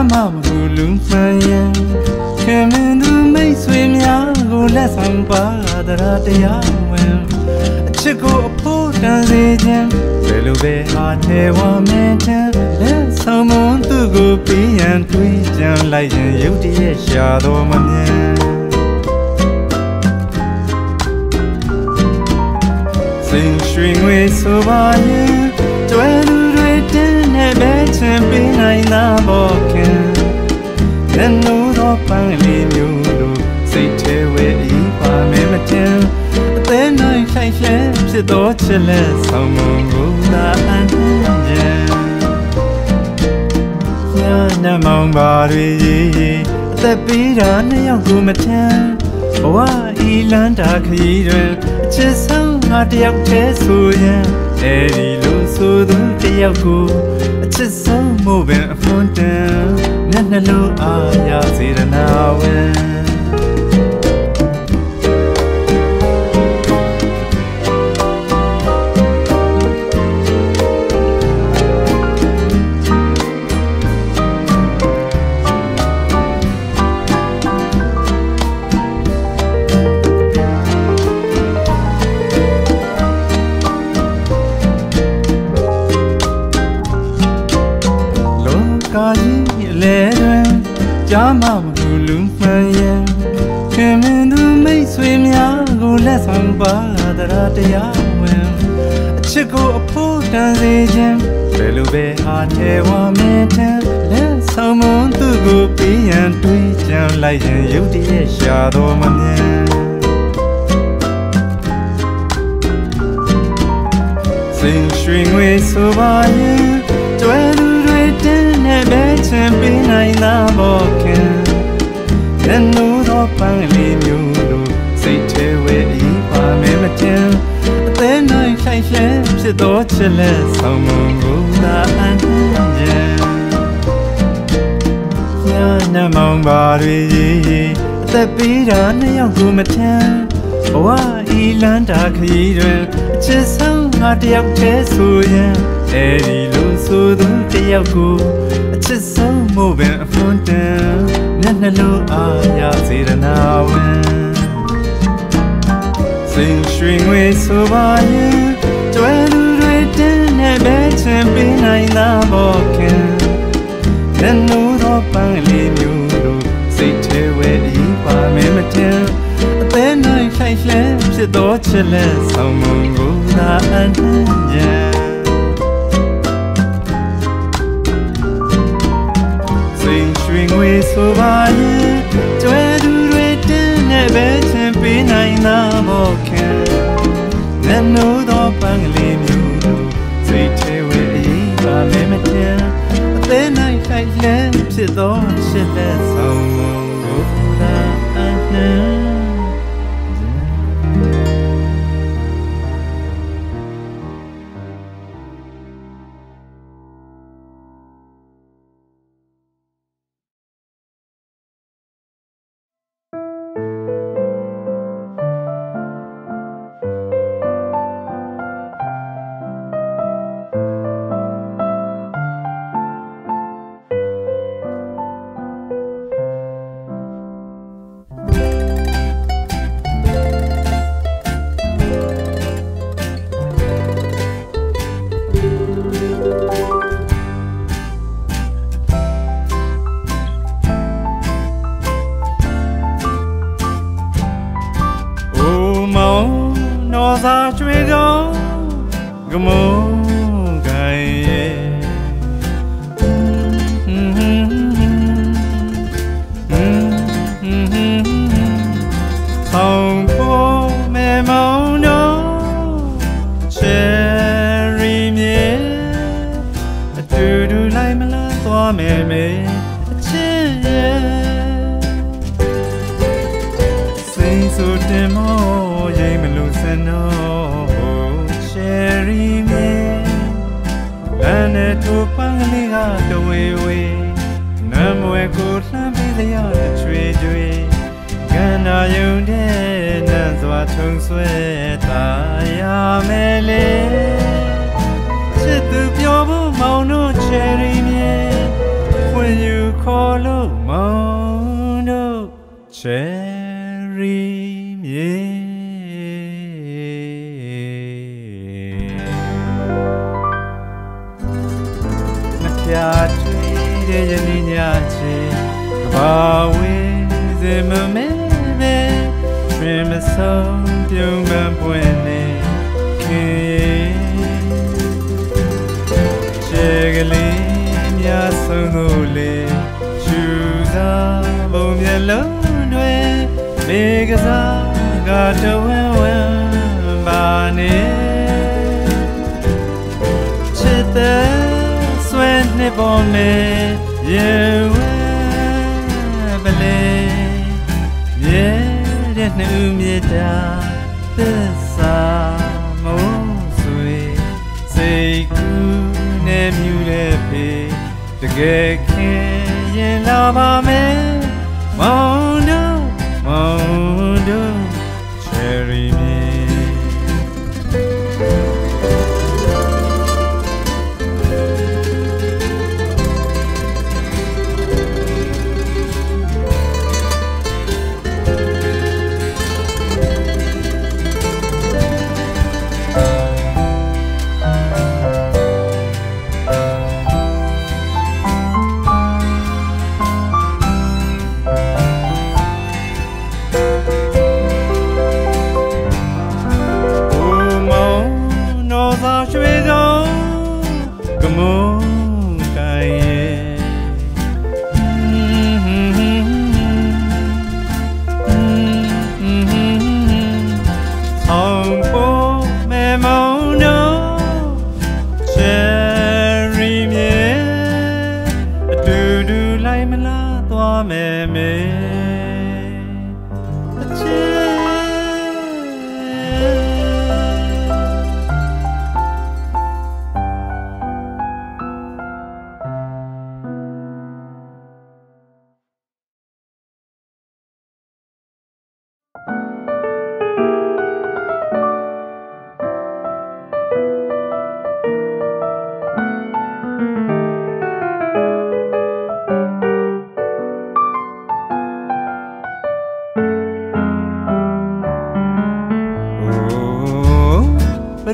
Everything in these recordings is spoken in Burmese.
Jama Gulumaya, Kemen to make swim ya, go less on Badra de Yawen. Chico put as agent, Belube Hatewa Mention, let someone to go be and twitch and light you the shadow man. Sing string with so by you, 12 and beds and be like a walking. Then no dog finally knew, say, tell where if I remember. Then I left the door to let someone go and Yana Mount Barry, the beat on the young woman. Why, Elanda Creed, just some hard young test, so yeah, Eddie Lusso, the Yaku, just some moving fountain, Nanalo, I see the now. Jama Gulumaya, Kemen to make swim ya, go less on Badra de Yawen. Chico put as agent, Belube Hatewa Mention, let someone to go be and twitch and light you the shadow man. Sing string with so by you, 12 and beds and be like a walking. Then no dog finally knew, say, tell where if I remember. Then I left the door to let someone go and Yana Mount Barry, the beat on the young woman. Why, Elanda Creed, just some hard young test, so yeah, Eddie Lusso, the Yaku, just some moving fountain, Nanalo, I see the now. Sing string with so by you, 12 and beds and be like a walking. Then no dog finally knew, say, tell where if I remember. Then I left the door to let someone go and Sing string with so by you, 12 and beds and be like a walking. Then no dog finally knew, say, tell where if I remember. Then I left the door to let someone go and ခေါ်လို့မောင်တို့ချယ်ရီမြေနှပြထွေးတဲ့ယနေ့ညချင်းကဘာဝေးစေမမဲပဲရွှင်မဆုံးပြုံးပန်းပွင့်နေခင်ချေကလေးများဆုံးလို့လေရှူစားဘုံမျက်လုံးတွေမေကစားကတဝဲဝဲပါနေချစ်တဲ့ဆွဲနှစ်ပေါ်मेंရေဝဲပလေမြဲတဲ့နှူးမြေတာသစ္စာမိုးဆွေစိတ်ကူးနဲ့မြူတဲ့ဖေတကယ်ခင်ရင်လာပါမယ်မောင်တို့ချယ်ရီမြေ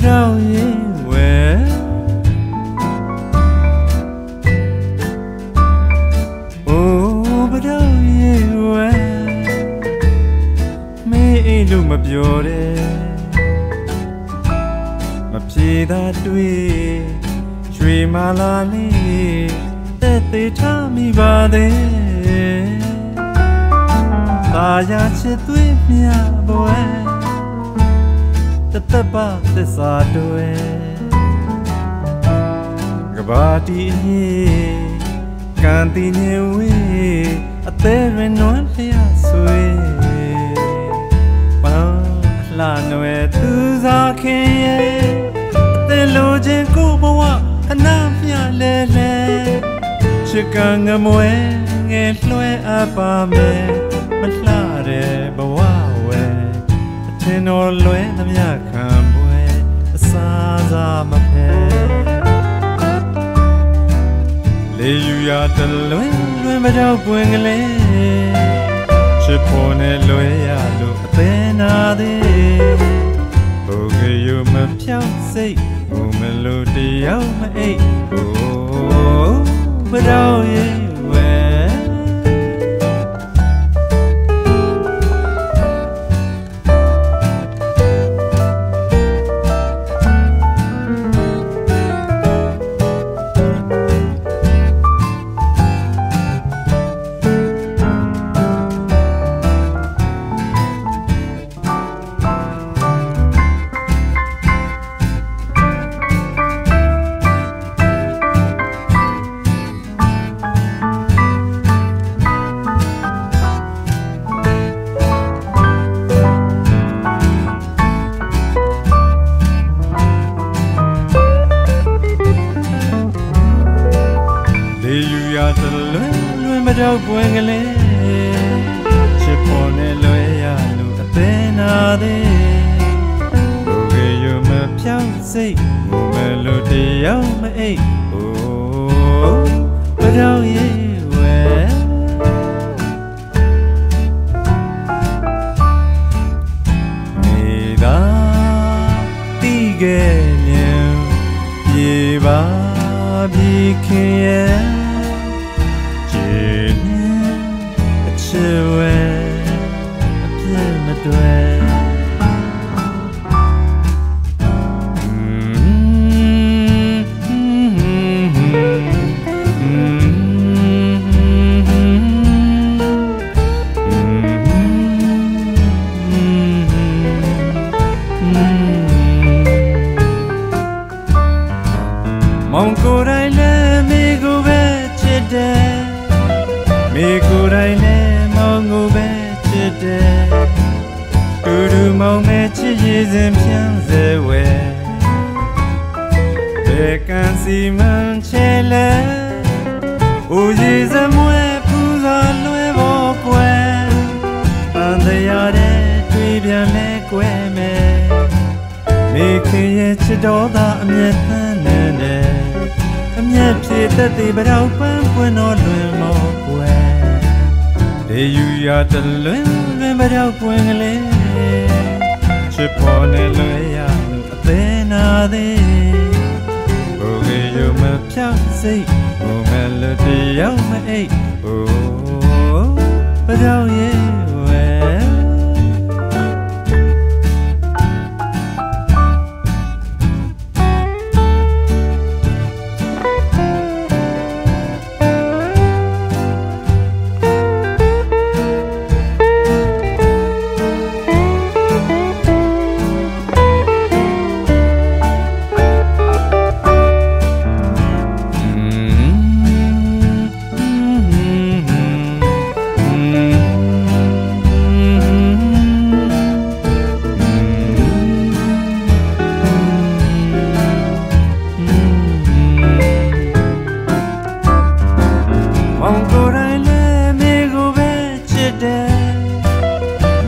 တော့ရင်ဝဲအိုးဘတော့ရင်ဝဲမေးအိမ်လို့မပြောတယ်မပြေသာတွေ့ရွှေမာလာလေးတဲ့သေးထားမိပါသေးသာယာချစ်သွေးမြပွဲတသက်ပါသစ္စာတွေကဘာတီကံတီနေဝေးအသေးရနွမ်းလျာဆွေပန်းလှနွယ်သူစားခင်ရဲ့အသေးလိုချင်ကိုဘဝအနာမြလဲလဲချစ်ကံငမွဲငယ်လွှဲအပ်ပါမယ်မလှတဲ့ဘဝဝဲထင်တော်လွဲသမျှခံပွဲအစားစားမဖဲလေယူရတလွင်မတော့ပွင့်ကလေးချစ်ဖို့နဲ့လွဲရလို့အသေးနာသေးဘုကယူမဖြောင်းစိတ်ဘုမလို့တယောက်မအိတ်ဘိုးမတော့ရဲ့ဝဲမတော့ပွင့်ကလေးချစ်ဖို့နဲ့လွဲရလို့အသေးနာသေးဘုကယူမဖြောင်းစိတ်မလို့တယောက်မအိတ်မတော့ရဲ့ဝဲ ပါပြီခင်ရဲ့ကျင်းအချစ်ဝဲအပြည့်မတွေ့မောင်ကိုယ်တိုင်လည်းမိကိုပဲချစ်တယ်မိကိုယ်တိုင်လည်းမောင်ကိုပဲချစ်တယ်တူတူမောင်မဲ့ချစ်ရည်စင်ဖြန်းစေဝဲဘယ်ကန်စီမန်ချဲလဲဦးရည်စမွဲပူဇော်လွယ်ဖို့ကွယ်ပန်းတရားတဲ့တွေ့ပြန်လဲကွယ်မယ်မိခင်ရဲ့ချစ်တော်သာအမျက်သန်းနေအမျက်ဖြည့်သက်သေးပရောက်ပန်းပွင့်တော်လွင်မောကွယ်လေယူရတလွင်ပရောက်ပွင့်ကလေးချစ်ပေါ်နဲ့လွယ်ရလို့အသေးနာသေးဘိုးကရုံမဖြောက်စိတ်ဘိုးမလို့တယောက်မအိတ်ဘိုးပရောက်ရဲ့ဝဲ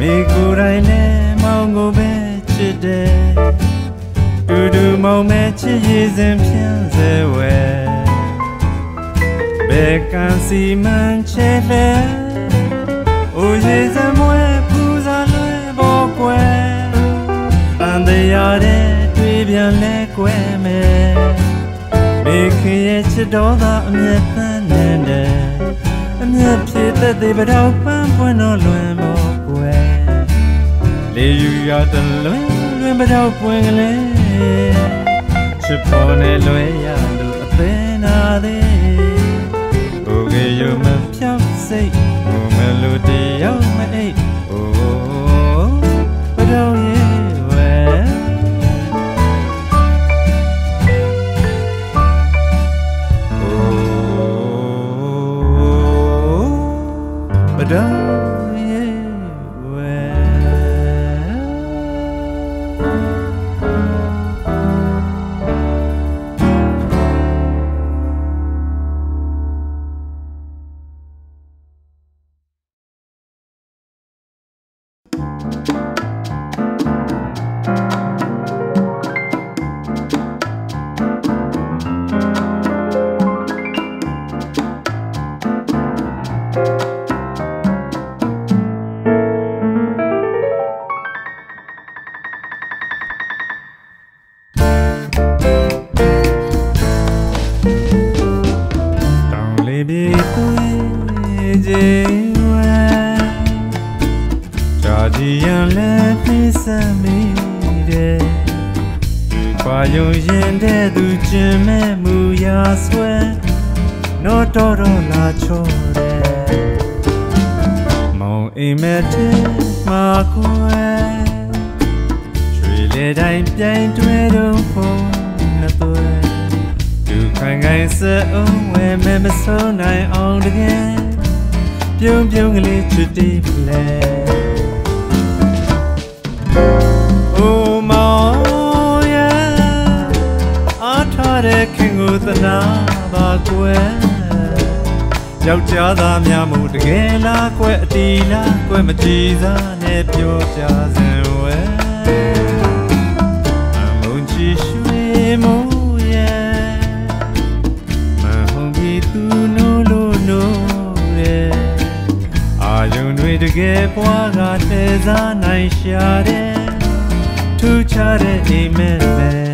မိကိုယ်တိုင်လည်းမောင်ကိုပဲချစ်တယ်တူတူမောင်မဲ့ချစ်ရည်စင်ဖြန်းစေဝဲဘယ်ကန်စီမန်ချဲလဲဦးရည်စမွဲပူဇော်လွယ်ဖို့ကွယ်ပန်းတရားတဲ့တွေ့ပြန်လဲကွယ်မယ်မိခင်ရဲ့ချစ်တော်သာအမျက်သန်းနေတယ်အမျက်ဖြည့်သက်သေးပတော့ပန်းပွင့်တော်လွင်မောကွယ်လေယူရတလွင်ပတော့ပွင့်ကလေးချစ်ပေါ်နဲ့လွယ်ရလို့အသေးနာသေးဘိုးကရုံမဖြောက်စိတ်ဘိုးမလို့တယောက်မအိတ်အိုးပတော့ရဲ့ဝဲပတော့ဘာယုံရင်တဲ့သူကျင်မဲ့မူရာဆွဲတော့တော်လာချောတယ်မောင်အိမ်မက်တဲ့မှာကွယ်ရွှေလေတိုင်းပြိုင်တွဲတော့ဖုံးနှစ်သွဲသူခိုင်ခိုင်စအောင်ဝဲမဲ့မဆုံးနိုင်အောင်တကယ်ပြုံးပြုံးကလေးချစ်တီးလဲတဲ့ခင်ကိုသနာပါကွယ်ယောက်ျားသားများမှုတကယ်လားကွယ်အတီလားကွယ်မကြည်စားနဲ့ပြောကြစင်ဝဲအမုန်းချီရွှေမိုးရဲ့မဟုတ်ပြီးသူနိုးလို့နိုးတဲ့အာယုံတွေတကယ်ပွားကတဲစားနိုင်ရှာတဲ့ထူးခြားတဲ့အိမ်မက်ပဲ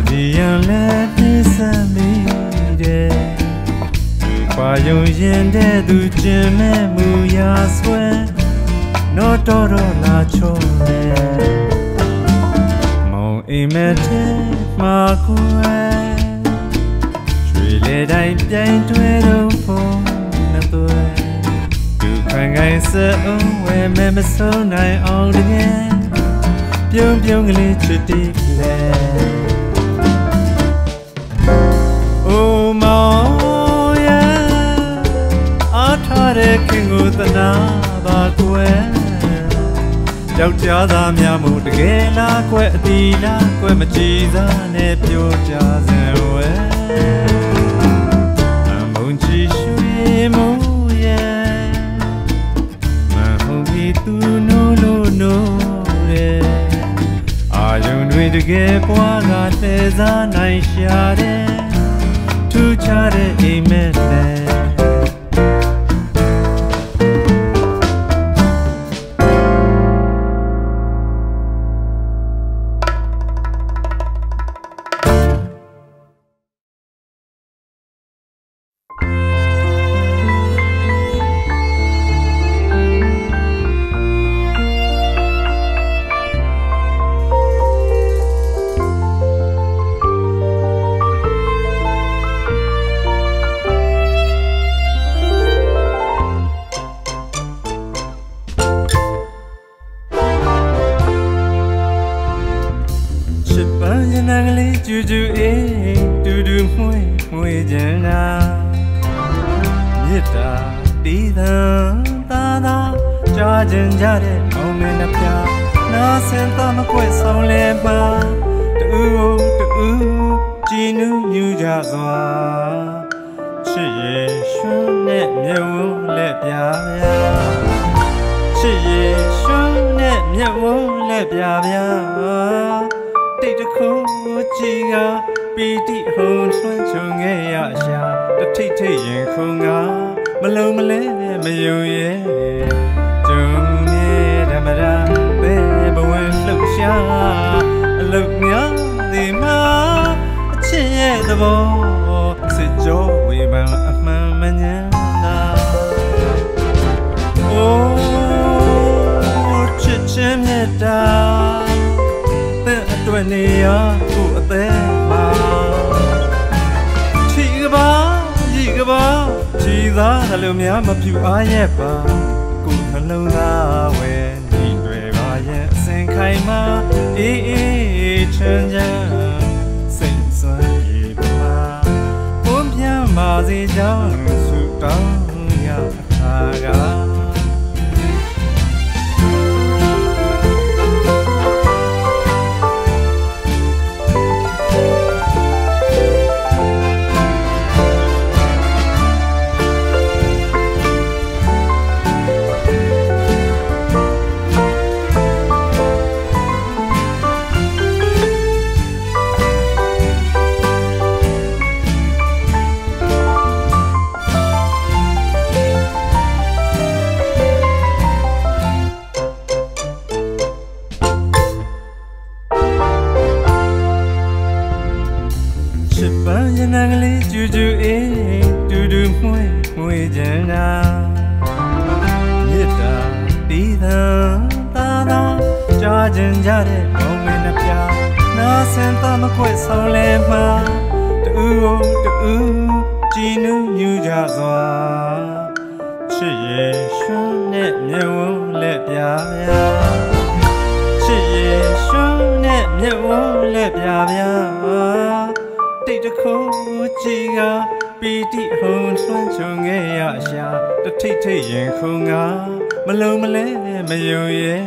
ကြည်ရန်လည်းပြည့်စံမိတယ်ခွာယုံရင်တဲ့သူကျင်မဲ့မူရာဆွဲတော့တော်လာချုံတယ်မောင်အိမ်မက်တဲ့မှာခွဲရွှေလေတိုင်းပြိုင်တွဲတော့ဖုန်းနဲ့သွဲသူခိုင်ခိုင်စအောင်ဝဲမဲ့မဆုံးနိုင်အောင်တကယ်ပြုံးပြုံးကလေးချစ်တိလဲအိုမောင်ရဲ့အားထားတဲ့ခင်ကိုသနာပါကွယ်ယောက်ျားသားများမို့တကယ်လားကွယ်အတီလားကွယ်မကြည်စားနဲ့ပြောကြစံဝဲအမုံချီရွှေမို့ရဲ့မဟုတ်ပြီးသူနိုးလို့နိုးတယ်အာယုံတွေတကယ်ပွားကလှည့်စားနိုင်ရှာတယ်ထူးခြားတဲ့အိမ်မက်နဲ့နကလေးကျူကျူအေးတူတူမှွေမှွေကျင်တာမြစ်တာတီးသံသာသာကြားကျင်ကြတဲ့အောင်မင်းနှပြနာစင်သမကွဲ့ဆောင်လဲပါတူတူကြည်နူးညူကြစွာချစ်ရဲ့ရွှန်းနဲ့မြုံလက်ပြပြချစ်ရဲ့ရွှန်းနဲ့မြုံလက်ပြပြတိတ်တခုကြည်ကပီတိဟုံထွန်းချုံခဲ့ရရှာတထိတ်ထိတ်ရင်ခုံကမလုံးမလဲမယုံရဲ့ကျုံနေဓမ္မရာပဲဘဝလှုပ်ရှားအလုတ်များဒီမှာအချစ်ရဲ့သဘောစစ်ကြောဝေဖန်အမှန်မညံတာအိုးချစ်ချင်းမြတ်တာတွေ့နေရကိုအသေးမှာချီကပါရီကပါချီသားလည်းများမပြူအားရဲ့ပါကိုနှလုံးသားဝဲနေတွေပါရဲ့အစင်ခိုင်မှာအေးအေးချမ်းချမ်းစိတ်ဆွမ်းပြေပါဘုံပြန်ပါစေကြောင်းဆုတောင်းရတာကနကလေးကျူကျူအေးတူတူမှွေမှွေကျင်တာမြစ်တာတီးသံသာသာကြားကျင်ကြတဲ့ဘောင်မင်းနှပြနာစင်သမကွဲ့ဆောင်လဲမှာတူတူကြည်နူးညူကြစွာချစ်ရဲ့ရွှန်းနဲ့မြုံလက်ပြပြချစ်ရဲ့ရွှန်းနဲ့မြုံလက်ပြပြတိတ်တခုကြည်ကပီတိဟုံထွန်းချုံခဲ့ရရှာတထိတ်ထိတ်ရင်ခုံကမလုံးမလဲမယုံရဲ့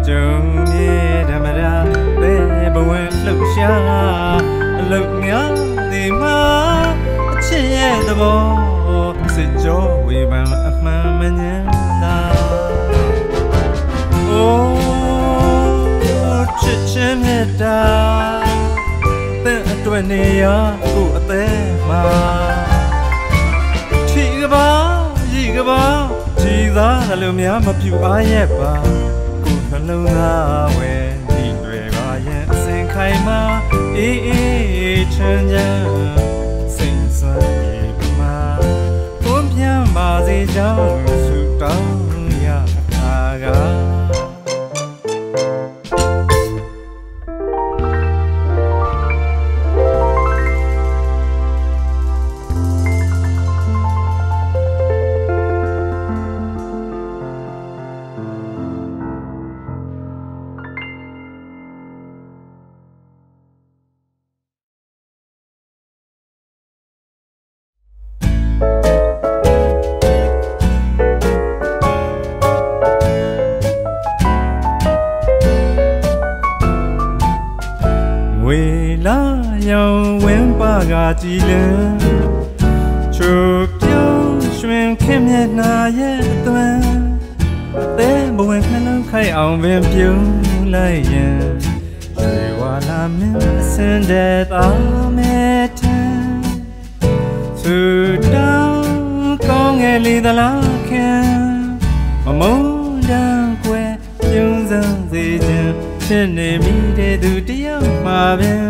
ကျုံမြေဓမ္မရာပဲဘဝလှုပ်ရှားအလုတ်များဒီမှာအချစ်ရဲ့သဘောစစ်ကြောဝေဖန်အမှန်မညံတာအိုးချစ်ချင်းမြတ်တာတွေ့နေရကိုအသေးမှာချီကပါရီကပါကြည်သားလည်းများမပြူအားရဲ့ပါကိုနှလုံးသားဝဲဒီတွေပါရဲ့အစင် ခိုင်မာအေးအေးချမ်းချမ်းစိတ်ဆွမ်းရမှာကိုပြမ်းပါစေကြောင်းဆုတောင်းရတာကဝေလာရောင်ဝင်းပါကကြည်လင်ချိုပြုံးရွှင်ခင်မျက်နှာရဲ့အသွမ်းအသေးဘဝင်နှလုံးခိုက်အောင်ပင်ပြုံးလိုက်ရင်ရွှေဝါလာမင်းအစင်တဲ့သားမဲ့ထန်သူတောင်းကောင်းငယ်လေးသလားခင်မမုန်းတန်ကွယ်ပြုံးစမ်းစေခြင်းဖြစ်နေမိတဲ့သူတယောက်မှာပင်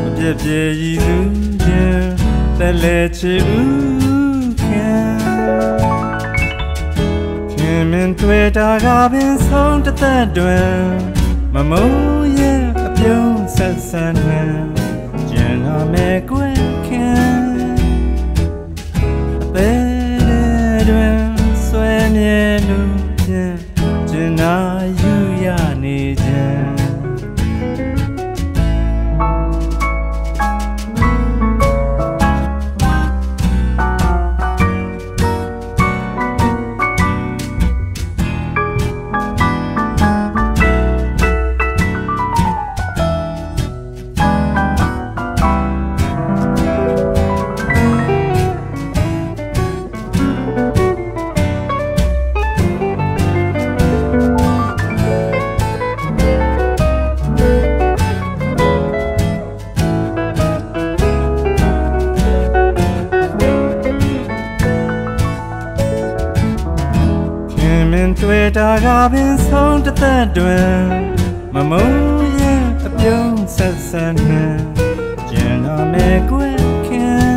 မပြည့်ပြည့်ရည်သူခြင်းသက်လက်ချစ်ဦးခင်မင်းတွေ့တာကပင်ဆုံးတသက်တွင်မမုန်းရဲ့အပြုံးဆက်ဆံနှံကျန်လာမဲ့ကွယ်ခင်အသေးတွင်ဆွဲမြဲလို့ဖြင့်ကျင်နာယူရနေခြင်းတွေ့တာကပင်ဆုံးတသက်တွင်မမုန်းရဲ့အပြုံးဆက်ဆံနှံကျန်လာမဲ့ကွယ်ခင်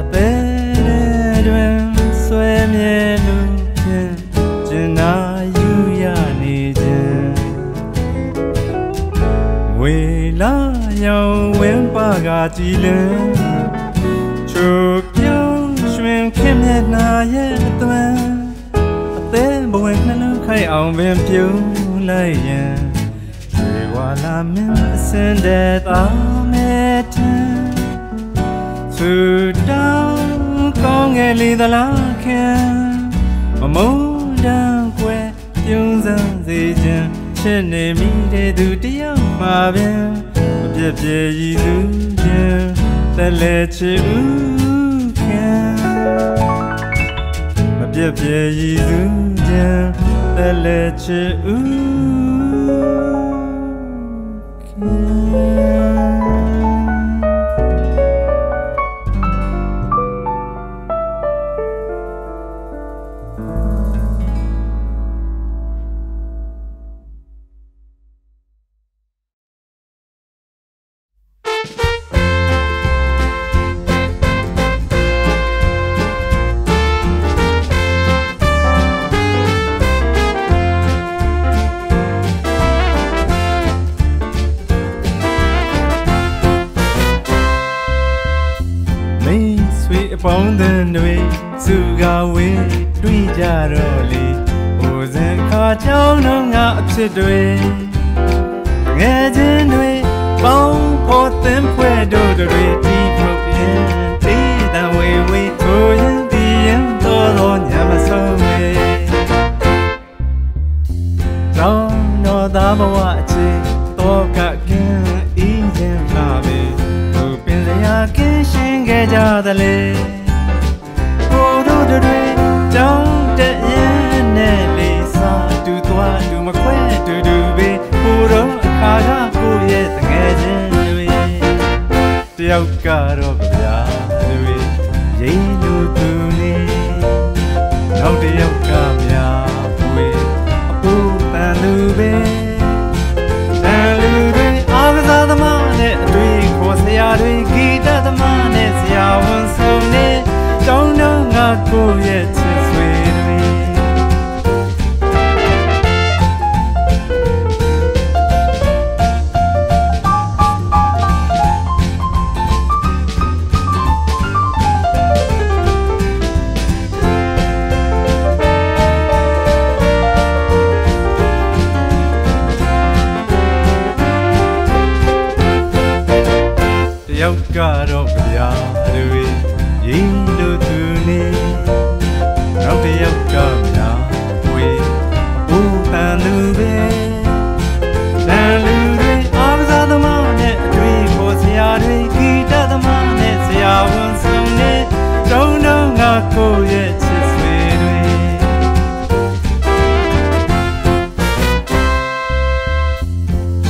အသေးတွင်ဆွဲမြဲလို့ဖြင့်ကျင်နာယူရနေခြင်းဝေလာရောင်ဝင်းပါကကြည်လင်ချိုပြုံးရွှင်ခင်မျက်နှာရဲ့အသွမ်းသေးဘဝင်နှလုံးခိုက်အောင်ပင်ပြုံးလိုက်ရင်ရွှေဝါလာမင်းအစင်တဲ့သားမဲ့ထန်သူတောင်းကောင်းငယ်လေးသလားခင်မမုန်းတန်ကွယ်ပြုံးစမ်းစေခြင်းချစ်နေမိတဲ့သူတယောက်မှာပင်မပြည့်ပြည့်ရည်သူခြင်းသက်လက်ချစ်ဦးခင်မပြည့်ပြည့်ရည်သူခြင်းသက်လက်ချစ်ဦးခင်ပေါင်းတဲ့တွေစုကဝေးတွေ့ကြတော့လေဟိုစံခါချောင်းတော့ငါအဖြစ်တွေငယ်ချင်းတွေပေါင်းဖို့သင်ဖွဲ့တို့တွေတီးထုတ်ပြန်တေးတန်ဝေဝေးကိုရင်ဒီရင်တော်ညမဆုံးမေတောင်းတော်သားဘဝအချစ်တော့ကကင်းအေးခြင်းလာပဲသူပင်စရာကင်းရှင်းခဲ့ကြသလဲကိုတို့တွေတောင်းတဲ့ရင်နဲ့လေးစားတူသွားတူမခွဲတူတူပဲကိုတော့အခါကကိုရဲ့တကယ်ချင်းတွေတယောက်ကတော့ဗျာတွေရိမ်လို့သူနေနောက်တယောက်ကများပွေအပူပန်လူပဲတန်လူ ရောက်ကတော့ဗျာတွေရင်းလို့သူနေနောက်တစ်ယောက်ကများဝေးဦးပန်လူပဲတန်လူတွေအားကစားသမားနဲ့အတွေ့ကိုဆရာတွေဂီတသမားနဲ့ဆရာဝန်ဆောင်နဲ့တုံးတုံးငါကိုရဲ့ချစ်ဆွေတွေ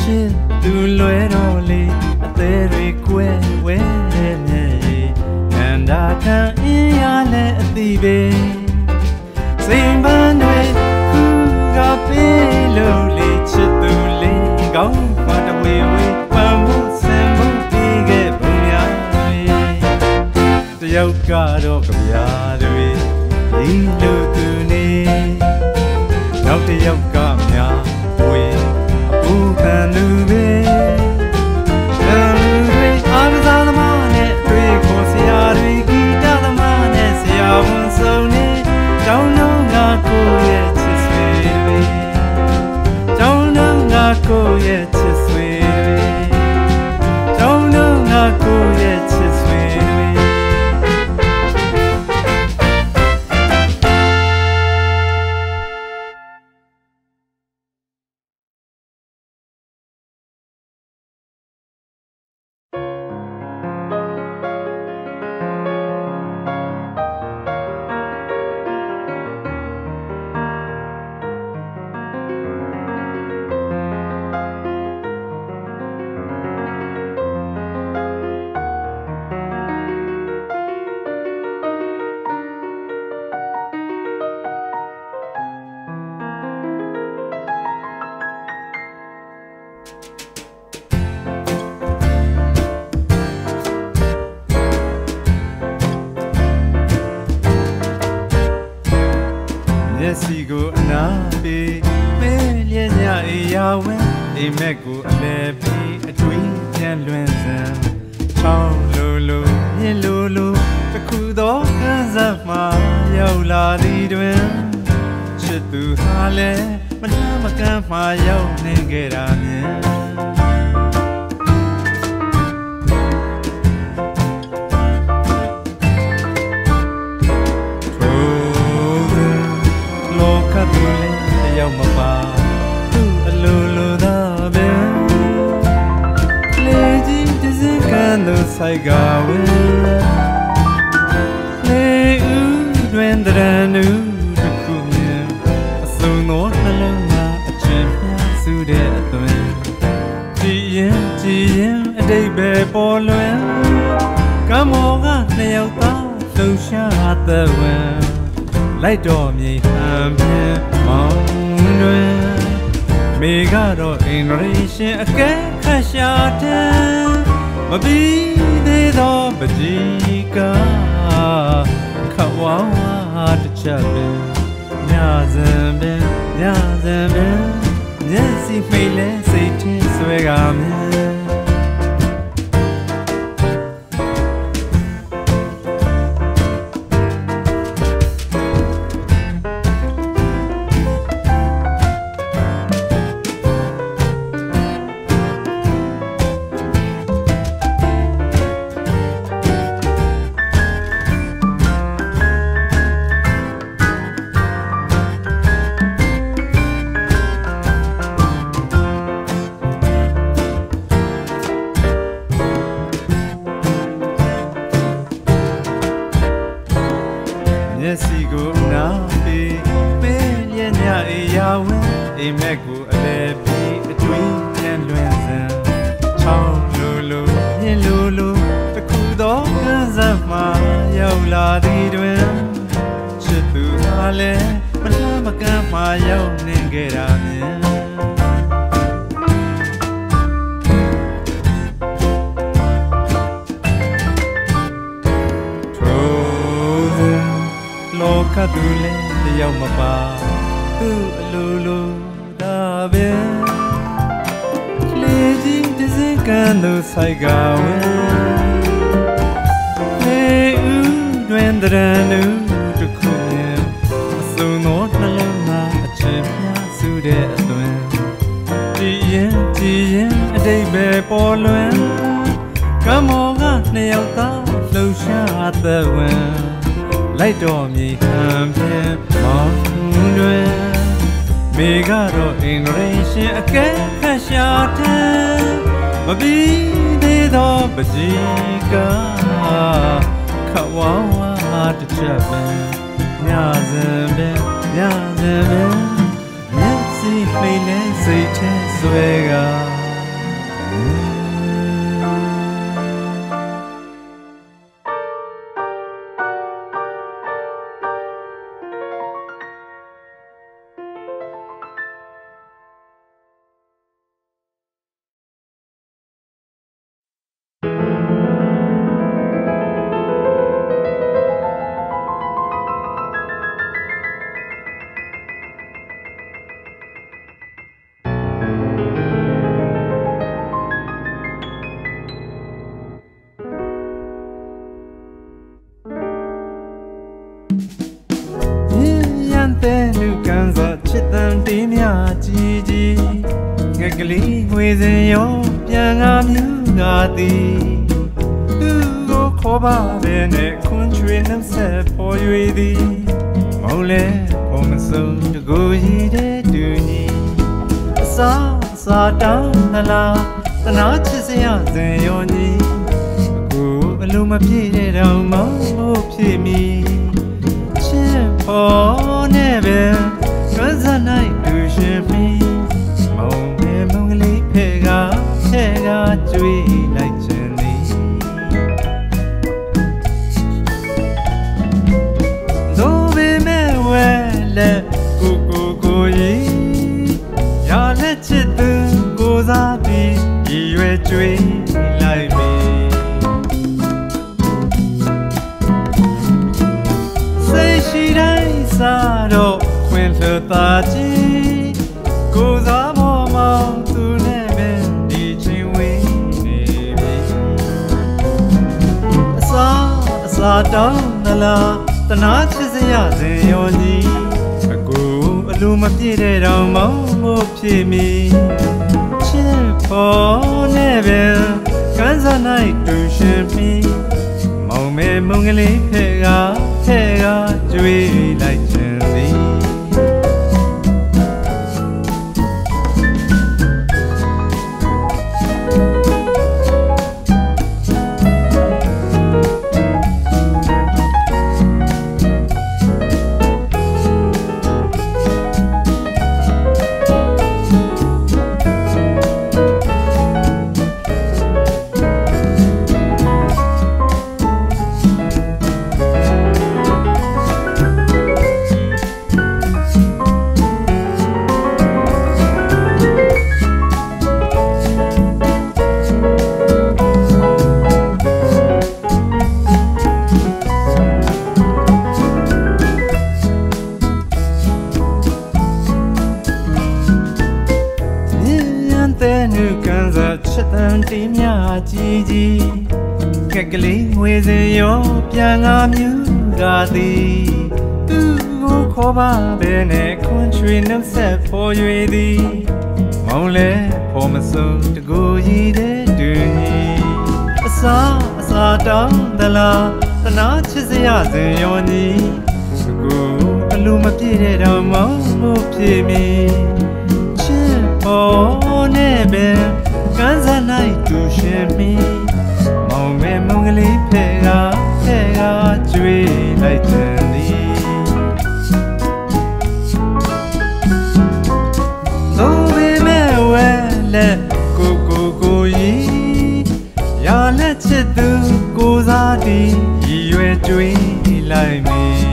ရှင်းသူလွယ်တော့လေအသေးတွေကွဲဝဲတဲ့မျက်ရည်အန္တာခံအင်းရလဲအသိပဲစိမ်ပန်းတွေခုကပေးလို့လေချစ်သူလေးကောင်းမှတဝေဝေပန်းမှုစင်မှုပြီးခဲ့ပုံများတယောက်ကတော့ကြပြားတွေဒီလိုသူနေနောက်တယောက်ကများဝေးအပူပန်လူပဲအားကစားသမားနဲ့တွေ့ကိုဆရာတွေဂီတသမားနဲ့ဆရာဝန်ဆောင်နေတောင်းတော့ငါကိုရဲ့ချစ်ဆွေတွေတောင်းတော့ငါကိုရဲ့ချစ်ဆွေတွေတောင်းတော့ငါကိုရဲ့ချစ်ဆွေတွေစီကိုအနာပေးမဲလျက်ညအေးရဝဲအိမ်မက်ကိုအလဲပြီးအတွေးပြန်လွင်စံချောင်းလိုလိုမြင်လိုလိုတခုသောခန်းစားမှရောက်လာသည်တွင်ချစ်သူဟာလဲမနှမ်းမကမ်းမှရောက်နေခဲ့တာမြင်သူလည်းတယောက်မပါသူ့အလိုလိုသာပဲလေကြီးတစ်စက္ကန့်သို့ဆိုင်ကဝဲလေဦးတွင်တရံနူတစ်ခုမြင်အစုံသောနှလုံးသားအချစ်များစုတဲ့အသွင်ကြည်ရင်အတိတ်ပဲပေါ်လွင်ကံမောကနှစ်ယောက်သားလှူရှားသက်ဝင်လိုက်တော့မြေဟန်ပြင်းမောင်းတွင်မိကတော့အင်ဒရီရှင်အကဲခတ်ရှာတဲ့မပြီးသေးသောပကြီးကခဝါဝါတစ်ချက်ပင်ညစံပင်မျက်စိမိတ်လဲစိတ်ထင်းဆွဲကမြဲမျက်စိကိုနာပြီးမဲလျက်ညအေးရဝဲအိမ်မက်ကိုအလဲပြီးအတွေးပြန်လွင်စံချောင်းလိုလိုမြင်လိုလိုတခုသောကန်းစားမှရောက်လာသည်တွင်ချစ်သူဟာလဲမနှမ်းမကမ်းမှရောက်နေခဲ့တာမြင်လောကသူလည်းတယောက်မပါသူ့အလိုလိုဒါပဲလေကြီးတစ်စက္ကန့်သို့ဆိုင်ကဝဲလေဦးတွင်တရံနူတစ်ခုမြင်အစုံသောနှလုံးသားအချစ်များစုတဲ့အသွင်ကြည်ရင်အတိတ်ပဲပေါ်လွင်က မောကနှစ်ယောက်သားလှူရှားသက်ဝင်လိုက်တော်မြေဟန်ဖြင့်မောင်းတွင်မိကတော့အင်္ဂရိရှင်အကဲခတ်ရှာတဲ့မပြီးသေးသောပကြီးကခဝဝါတစ်ချက်ပင်ညစဉ်ပင်ညစဉ်ပင်မျက်စိမိတ်လဲစိတ်ထဲဆွဲကတဲ့လူကန်စွာချစ်တန်တေးများကြီးကြီးငက်ကလေးဝေစင်ရောပြန်ငါမြူငါသည်သူကိုခေါ်ပါပဲနဲ့ခွန်ချွေနှမ်းဆက်ပေါ်၍သည်မောင်လဲပေါ်မစုံတကူရည်တဲ့တူညီအစားတောင်းသလားသနာချစ်စရာစဉ်ရောညီအခုအလိုမပြည့်တဲ့တောင်မောင်ဖို့ဖြစ်မိပေါ်နေပဲကစားနိုင်သူရှင်မီမောင်မဲမုံကလေးဖဲကကျွေးလိုက်ခြင်းသည်ဒိုးပေမဲ့ဝဲလက်ကိုရီရလက်ချစ်သူကိုစားပြီးရည်ရွယ်ကျွေးလိုက်ပြီစိတ်ရှိတိုင်းစားတော့ခွင်လှသားကြီးကိုစားမောမောင်သူနဲ့ပဲဒီချင်းဝေးနေပြီအစားတောင်းသလားတနာချစ်စရာစဉ်ရောကြီးအခုအလိုမပြည့်တဲ့တောင်မောင်မို့ဖြစ်မိချစ်ဖို့နဲ့ပဲကန်းစားနိုင်တူရှင်ပြီးမောင်မဲမုံကလေးဖဲကကျွေးလိုက်ခြင်းသည်တဲ့လူကန်စားချစ်တန်တေးများကြီးကြီးကက်ကလေးငွေစင်ရောပြန်ငါမြူကသည်သူကိုခေါ်ပါပဲနဲ့ခွန်ချွေနှမ်းဆက်ပေါ်၍သည်မောင်လဲပေါ်မစုံတကူရည်တဲ့တူညီအစားတောင်းသလားတနာချစ်စရာစဉ်ရောညီအခုအလိုမပြည့်တဲ့တောင်မောင်ဖို့ဖြစ်မိပေါ်နေပဲကန်းစားနိုင်သူရှင်မီမောင်မဲမုံကလေးဖဲကကျွေးလိုက်ခြင်းသည်သို့ပေမဲ့ဝဲလက်ကိုရီရလက်ချစ်သူကိုစားတီရည်ရွယ်ကျွေးလိုက်မည်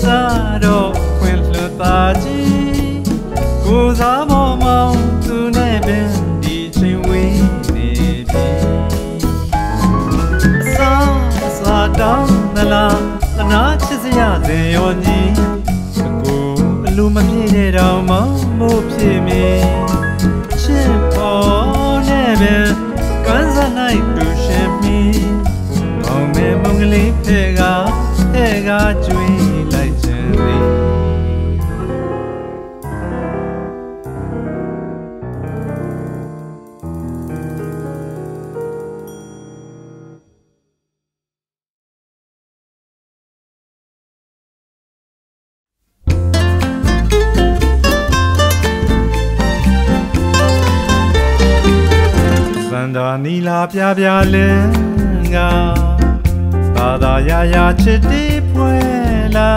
စားတော့ခွင်လှသားကြီးကိုစားမောမောင်သူနဲ့ပင်ဒီချင်းဝေးနေပြီအစားတောင်းသလားသနာချစ်စရာစဉ်ရောကြီးအခုအလိုမပြည့်တဲ့တောင်မောင်မို့ဖြစ်မိချစ်ပေါ်နဲ့ပင်ကန်းစားနိုင်သူရှင်မီမောင်မဲမုံကလေးဖဲကကျွေးလိုက်ခြင်းသည် Sanda nila pia pia lenga Tada ya ya chiti puela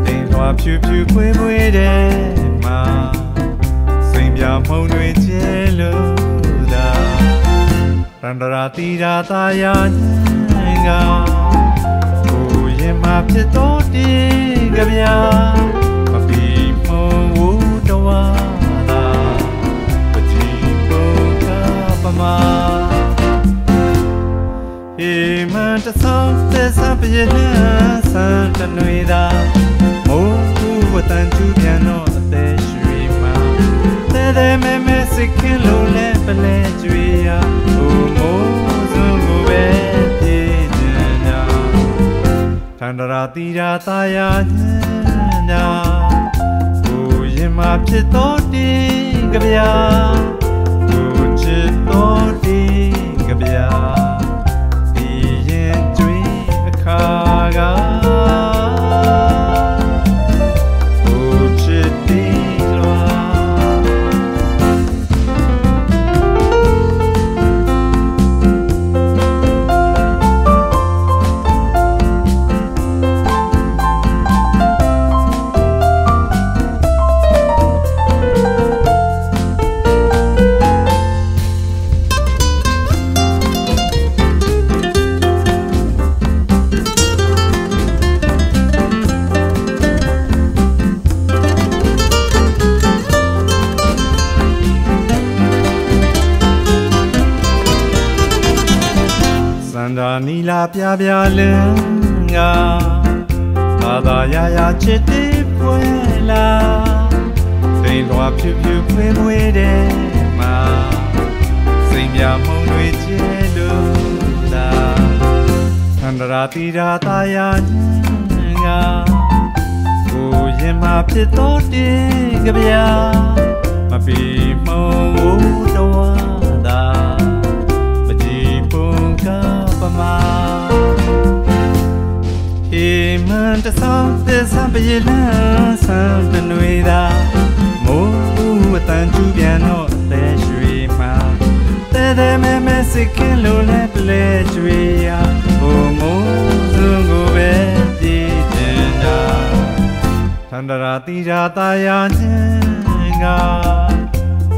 Ding hoa piu piu pui pui de ma Swing pia mong nui che lu da Randara tira ta ya nga Ku yin ma pit to ti ka pia Ma pi mong wu da wa da Pa ji po ka pa ma He man ta song te sa pi na san ta nui da Mo ku wa tan chu pian no a te shui ma Te de me me sikin lo le pa le chui ya O mo zung gu be pi jen ya Tandara tira ta ya jen ya Ku yin ma pit to ti ka pia Ku chit to ti ka pia Pi yin chui a ka ga Ku chit ti loa Sanda nila pia pia lenga Tada ya ya chiti puela Ding hoa piu piu pui pui de ma Swing pia mong nui che lu da Tandara tira ta ya nga Ku yin ma pit to ti ka pia Ma pi mong wu da wa da Pa ji pung ka pa ma He man ta song te sa pi na san ta nui da Mo ku wa tan chu pian no a te shui ma Te de me me sikin lo le pa le chui ya O mo zung gu be pi jen ya Tandara tira ta ya jen ga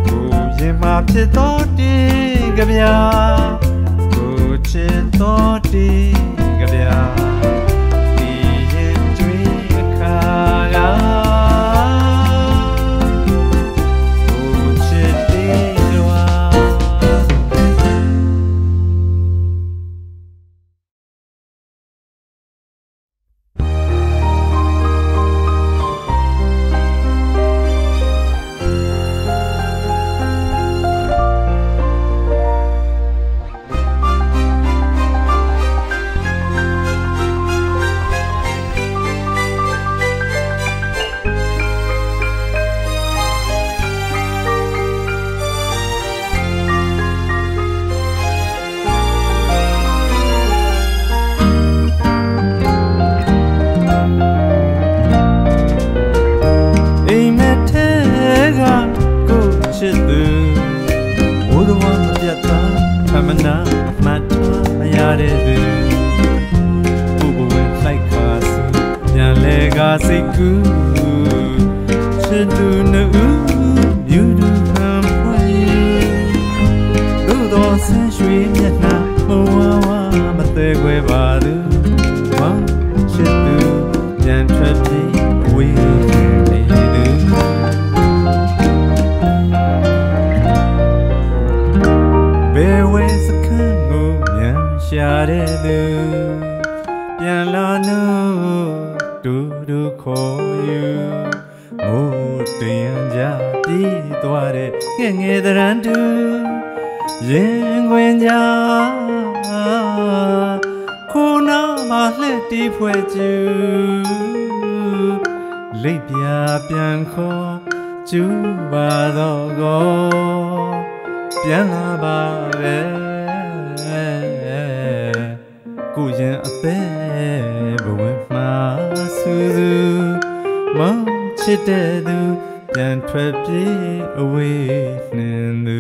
Ku yin ma pit to ti ka pia Ku chit to ti ka pia Pi yin chui a ka ga Ku chit ti loa Mana mata mayare du Bubu wen flight cars Yan le ga siku Chidu na u Yudu ham pwai Du do san shui miat na Mwa wa ma te gwe ba du Wa chidu Yan trap di Wei le du Bewe sakango yan share du Yan la no du du ko yu Mo tian ja di twa de nge nge daran du Yin gwen ja Ko na ma le ti phwe ju Lei pia pian kho chu ba do go Pian la ba ve Ku yin a te ba wen ma su du Ma chit de du Pianထွက်ပြေးအဝေးနှင်သူ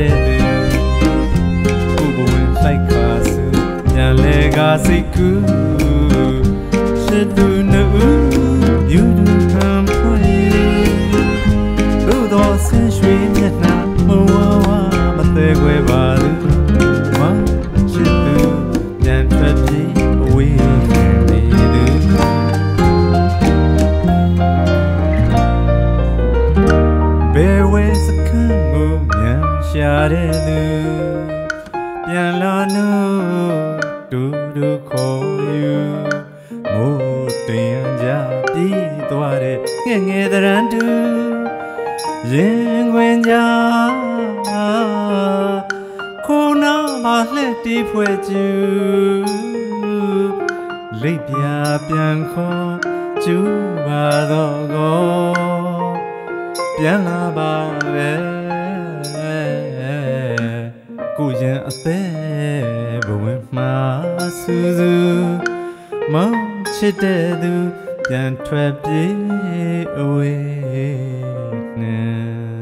တဲ့သူကိုဘဝင်လိုက်ခါစုပြန်လဲကားစိတ်ကူးရှစ်သူနှူးယူသူခံဖွင့်သို့သောဆင်းရွှေမျက်နှာမဝဝမသေးခွဲပါသူမရှစ်သူပြန်ထွက်ပြေးအဝေးနေသူဘယ်ဝဲစခန်းကိုမြန်ရှာတဲ့သူပြန်လာလို့တူတူခေါ်ယူမိုးတင်ကြပြေးသွားတဲ့ငယ်ငယ်တရန်တူရင်ခွင်ကြခိုးနာမလှည့်တီးဖွဲ့ကျူလိပ်ပြပြန်ခေါ်ကျူပါတော့ကောပြန်လာပါပဲကိုရင်အသေးဘဝင်မှာစူးစူးမောင်ချစ်တဲ့သူပြန်ထွက်ပြေးအဝေးနဲ့